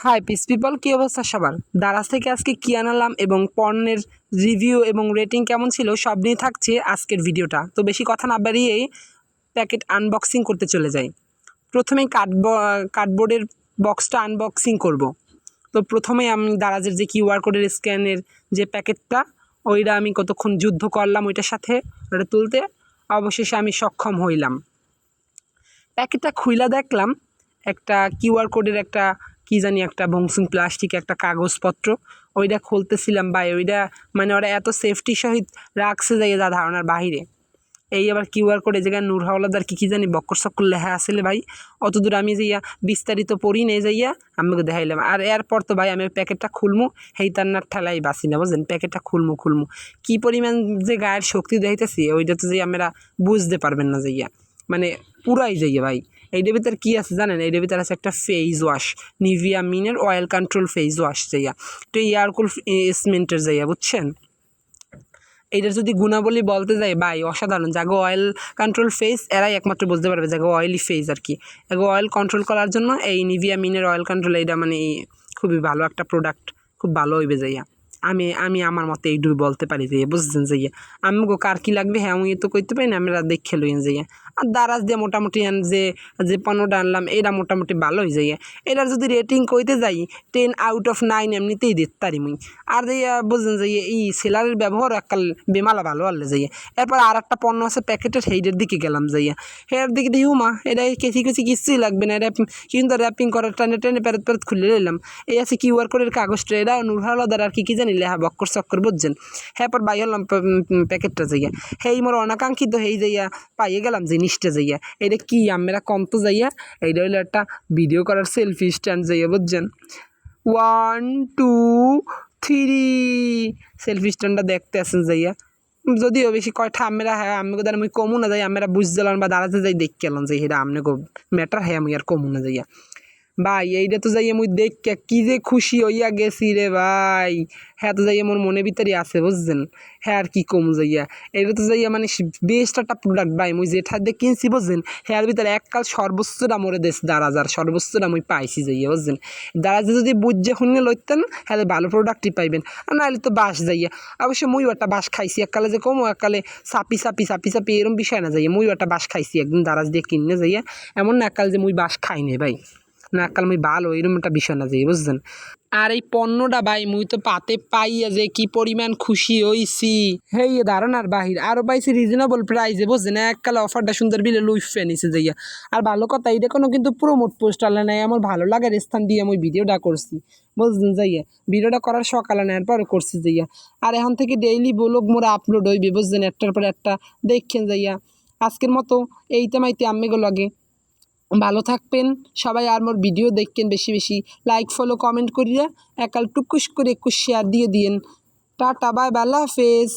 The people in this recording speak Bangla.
হাই পিস পিপল, কী অবস্থা সবার? দারাজ থেকে আজকে কী আনালাম এবং পণ্যের রিভিউ এবং রেটিং কেমন ছিল সব নিয়ে থাকছে আজকের ভিডিওটা। তো বেশি কথা না বাড়িয়েই প্যাকেট আনবক্সিং করতে চলে যাই। প্রথমেই কার্ডবোর্ডের বক্সটা আনবক্সিং করব। তো প্রথমেই আমি দারাজের যে কিউআর কোডের স্ক্যানের যে প্যাকেটটা, ওইটা আমি কতক্ষণ যুদ্ধ করলাম ওইটার সাথে, ওটা তুলতে অবশেষে আমি সক্ষম হইলাম। প্যাকেটটা খুইলা দেখলাম একটা কিউআর কোডের একটা কী জানি একটা ভংসুং প্লাস্টিক একটা কাগজপত্র, ওইটা খুলতেছিলাম ভাই, ওইটা মানে ওরা এত সেফটি সহিত রাখছে যাই যা ধারণার বাহিরে। এই আবার কিউআর কোড এই জায়গায় নূর হাওলাদার কী জানি বক্কর চক্কর লেখা আসলে ভাই, অত দূর আমি যাইয়া বিস্তারিত পড়ি নেই যাইয়া আমাকে দেখাইলাম। আর এরপর তো ভাই আমি প্যাকেটটা খুলমু, হেই তান্নার ঠেলাই বাসি না, বুঝলেন? প্যাকেটটা খুলমু কী পরিমাণ যে গায়ের শক্তি দেখাইতেছি ওইটা তো যে আমরা বুঝতে পারবেন না যাইয়া, মানে পুরাই যাইয়া ভাই। এইটার ভিতরে কী আছে জানেন? এইটার ভিতরে আছে একটা ফেস ওয়াশ, নিভিয়া মিনের অয়েল কন্ট্রোল ফেস ওয়াশ যাইয়া, তো এয়ারকুল এসমেন্টের যাইয়া, বুঝছেন? এইটার যদি গুণাবলী বলতে যাই ভাই অসাধারণ। যাগো অয়েল কন্ট্রোল ফেস এরাই একমাত্র বুঝতে পারবে, যাগো অয়েলি ফেস আর কি। এগো অয়েল কন্ট্রোল করার জন্য এই নিভিয়া মিনের অয়েল কন্ট্রোল এইটা মানে খুবই ভালো একটা প্রোডাক্ট, খুব ভালো হইবে যাইয়া। আমি আমার মতে এইটুকু বলতে পারি যে, বুঝছেন যাইয়া। আমি কার কী লাগবে হ্যাঁ আমি তো কইতে পারি না, আমরা দেখে লইন যাইয়া। আর দারাজ দিয়ে মোটামুটি যে পণ্যটা আনলাম এটা মোটামুটি ভালোই যাইয়া। এটার যদি রেটিং কইতে যাই 10 আউট অফ 9 এমনিতেই দিতে পারি মুই। আর যাইয়া বুঝছেন যাইয়া এই সেলারের ব্যবহার এককাল বেমালা ভালো আনলে যাইয়া। এরপর আর একটা পণ্য আছে প্যাকেটের, সেইটার দিকে গেলাম যাইয়া। হের দিকে দেখি মা এটা কেসি কিছুই লাগবে না, এটা কিন্তু র্যাপিং করার টেনে প্যারেত খুলে নিলাম। এই আছে কিউআর কোডের কাগজটা, এটা নূর হাওলাদার আর কি জানি লেহা বক্কর চক্কর, বুঝছেন? হ্যাঁ পর বাই হলাম প্যাকেটটা যাইয়া, হেই মোর অনাকাঙ্ক্ষিত হেই যাইয়া পাইয়ে গেলাম জিনিসটা যাইয়া। এটা কি আমরা কন্ত যাইয়া, এইটা হইলো একটা ভিডিও করার সেলফি স্ট্যান্ড যাইয়া, বুঝছেন? 1 2 3 সেলফি স্ট্যান্ডটা দেখতে আসেন যাইয়া। যদিও বেশি কয়টা আমরা হ্যাঁ আমি কোথায় আমি কমু না যাই, আমরা বুঝলাম বা দাঁড়াতে যাই দেখে এলাম যে সেটা আমনে ম্যাটার হ্যাঁ আমি আর কমু না যাইয়া। ভাই এইটা তো যাইয়া মুই দেখ কি যে খুশি হইয়া গেছি রে ভাই। হ্যাঁ তো যাইয়া মোর মনে ভিতরে আছে, বুঝছেন? হ্যাঁ আর কি কম যাইয়া, এটা তো যাইয়া মানে বেস্ট একটা প্রোডাক্ট ভাই। মুই যেটা দিয়ে কিনছি, বুঝছেন? হ্যাঁ ভিতরে এককাল সর্বোচ্চটা মরে দেশ দারাজ, আর সর্বোচ্চটা মুই পাইছি যাইয়া, বুঝছেন? দারাজে যদি বুঝে শুনে লইতেন হ্যাঁ ভালো প্রোডাক্টই পাইবেন, আর নাহলে তো বাস যাইয়া। অবশ্য মুইও একটা বাস খাইছি এককালে, যে কমো এককালে সাপি এরম বিষয় না যাইয়া। মুইও একটা বাস খাইছি একদিন দারাজ দিয়ে কিনে যাইয়া, এমন না এককাল যে মুই বাস খাই নে ভাই, না কাল মুই ভালো এরকম একটা বিষয় না যাই, বুঝছেন? আর এই পণ্যটা ভাই মুই তো পাতে পাইয়া যে কি পরিমাণ খুশি হইছি হেই ধারণার বাহির। আরও পাইছি রিজনেবল প্রাইসে, বুঝছেন? এককালে অফারটা সুন্দর বিলে লুইফে নিছে যাইয়া। আর ভালো কথা এইটা কোনো কিন্তু প্রমোট পোস্টার নাই, আমার ভালো লাগার স্থান দিয়ে আমি ভিডিওটা করছি, বুঝছেন যাইয়া? ভিডিওটা করার সকালে নেওয়ার পরে করছি যাইয়া। আর এখন থেকে ডেইলি ব্লগ মোরা আপলোড হইবে, বুঝছেন? একটার পর একটা দেখছেন যাইয়া। আজকের মতো এইতে মাইতে আম্মেগো লাগে। ভালো থাকবেন সবাই, আর মোর ভিডিও দেখবেন বেশি বেশি, লাইক ফলো কমেন্ট করিয়া একাল টুকুস করে একটু শেয়ার দিয়ে দিয়েন। টাটা বাই বাই, আল্লাহ হাফেজ।